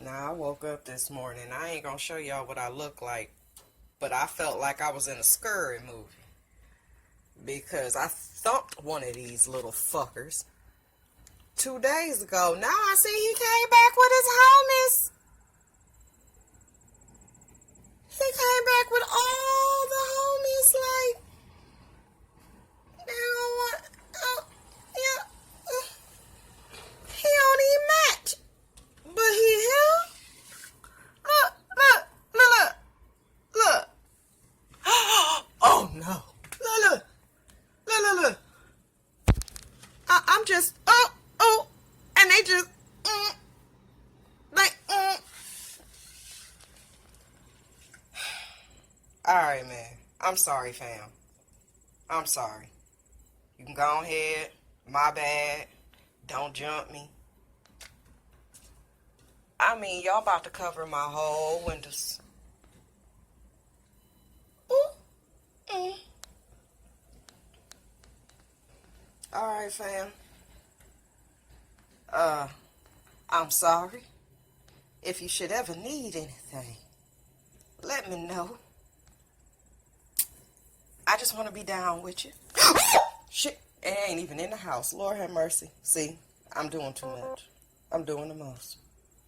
Now, I woke up this morning. I ain't gonna show y'all what I look like, but I felt like I was in a scary movie because I thumped one of these little fuckers 2 days ago. Now I see he came back with his homies. He came back with all the homies, like, they don't want, yeah, he don't even match, but he here. Look. Oh no. Look. I'm just, and they just, Alright, man. I'm sorry, fam. I'm sorry. You can go ahead. My bad. Don't jump me. I mean, y'all about to cover my whole windows. Alright, fam. I'm sorry. If you should ever need anything, let me know. I just want to be down with you. Shit, it ain't even in the house. Lord have mercy. See, I'm doing too much. I'm doing the most.